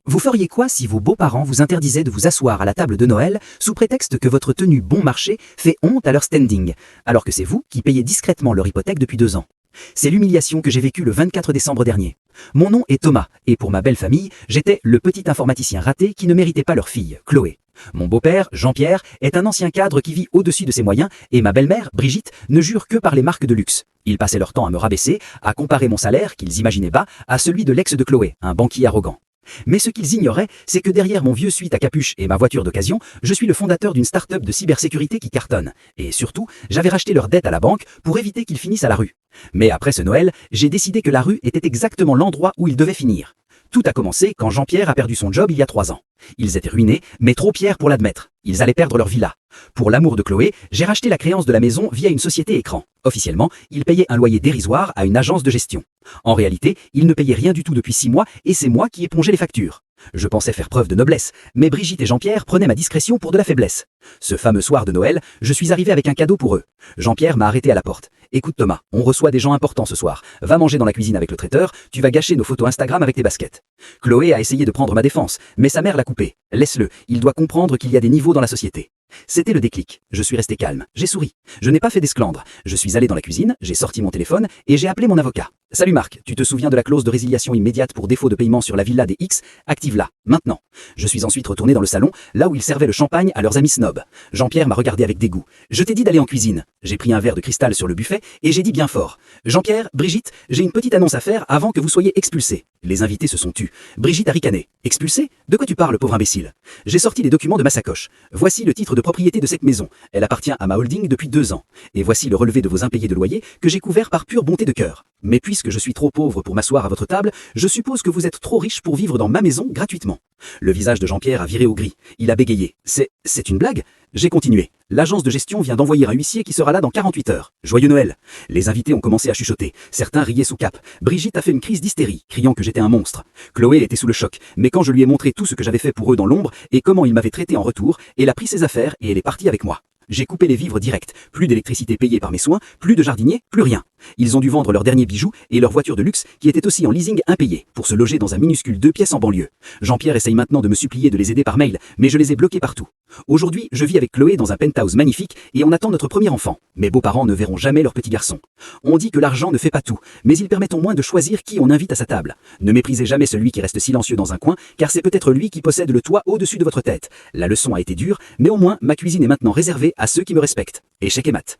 Vous feriez quoi si vos beaux-parents vous interdisaient de vous asseoir à la table de Noël sous prétexte que votre tenue bon marché fait honte à leur standing, alors que c'est vous qui payez discrètement leur hypothèque depuis 2 ans? C'est l'humiliation que j'ai vécue le 24 décembre dernier. Mon nom est Thomas, et pour ma belle famille, j'étais le petit informaticien raté qui ne méritait pas leur fille, Chloé. Mon beau-père, Jean-Pierre, est un ancien cadre qui vit au-dessus de ses moyens, et ma belle-mère, Brigitte, ne jure que par les marques de luxe. Ils passaient leur temps à me rabaisser, à comparer mon salaire, qu'ils imaginaient bas, à celui de l'ex de Chloé, un banquier arrogant. Mais ce qu'ils ignoraient, c'est que derrière mon vieux suite à capuche et ma voiture d'occasion, je suis le fondateur d'une start-up de cybersécurité qui cartonne. Et surtout, j'avais racheté leurs dettes à la banque pour éviter qu'ils finissent à la rue. Mais après ce Noël, j'ai décidé que la rue était exactement l'endroit où ils devaient finir. Tout a commencé quand Jean-Pierre a perdu son job il y a 3 ans. Ils étaient ruinés, mais trop fiers pour l'admettre. Ils allaient perdre leur villa. Pour l'amour de Chloé, j'ai racheté la créance de la maison via une société écran. Officiellement, ils payaient un loyer dérisoire à une agence de gestion. En réalité, ils ne payaient rien du tout depuis 6 mois et c'est moi qui épongeais les factures. Je pensais faire preuve de noblesse, mais Brigitte et Jean-Pierre prenaient ma discrétion pour de la faiblesse. Ce fameux soir de Noël, je suis arrivé avec un cadeau pour eux. Jean-Pierre m'a arrêté à la porte. Écoute Thomas, on reçoit des gens importants ce soir. Va manger dans la cuisine avec le traiteur, tu vas gâcher nos photos Instagram avec tes baskets. Chloé a essayé de prendre ma défense, mais sa mère l'a coupé. Laisse-le, il doit comprendre qu'il y a des niveaux dans la société. C'était le déclic. Je suis resté calme. J'ai souri. Je n'ai pas fait d'esclandre. Je suis allé dans la cuisine, j'ai sorti mon téléphone et j'ai appelé mon avocat. Salut Marc, tu te souviens de la clause de résiliation immédiate pour défaut de paiement sur la villa des X? Active-la, maintenant. Je suis ensuite retourné dans le salon, là où ils servaient le champagne à leurs amis snobs. Jean-Pierre m'a regardé avec dégoût. Je t'ai dit d'aller en cuisine. J'ai pris un verre de cristal sur le buffet et j'ai dit bien fort. Jean-Pierre, Brigitte, j'ai une petite annonce à faire avant que vous soyez expulsés. Les invités se sont tus. Brigitte a ricané. Expulsé? De quoi tu parles, pauvre imbécile? J'ai sorti les documents de ma sacoche. Voici le titre de propriété de cette maison. Elle appartient à ma holding depuis 2 ans. Et voici le relevé de vos impayés de loyer que j'ai couvert par pure bonté de cœur. Mais puisque je suis trop pauvre pour m'asseoir à votre table, je suppose que vous êtes trop riche pour vivre dans ma maison gratuitement. Le visage de Jean-Pierre a viré au gris. Il a bégayé. C'est une blague? J'ai continué. L'agence de gestion vient d'envoyer un huissier qui sera là dans 48 heures. Joyeux Noël. Les invités ont commencé à chuchoter. Certains riaient sous cap. Brigitte a fait une crise d'hystérie, criant que j'étais un monstre. Chloé était sous le choc, mais quand je lui ai montré tout ce que j'avais fait pour eux dans l'ombre et comment ils m'avaient traité en retour, elle a pris ses affaires et elle est partie avec moi. J'ai coupé les vivres directs, plus d'électricité payée par mes soins, plus de jardinier, plus rien. Ils ont dû vendre leurs derniers bijoux et leur voiture de luxe qui était aussi en leasing impayée pour se loger dans un minuscule 2 pièces en banlieue. Jean-Pierre essaye maintenant de me supplier de les aider par mail, mais je les ai bloqués partout. Aujourd'hui, je vis avec Chloé dans un penthouse magnifique et on attend notre premier enfant. Mes beaux-parents ne verront jamais leur petit garçon. On dit que l'argent ne fait pas tout, mais il permet au moins de choisir qui on invite à sa table. Ne méprisez jamais celui qui reste silencieux dans un coin, car c'est peut-être lui qui possède le toit au-dessus de votre tête. La leçon a été dure, mais au moins ma cuisine est maintenant réservée à ceux qui me respectent. Échec et mat.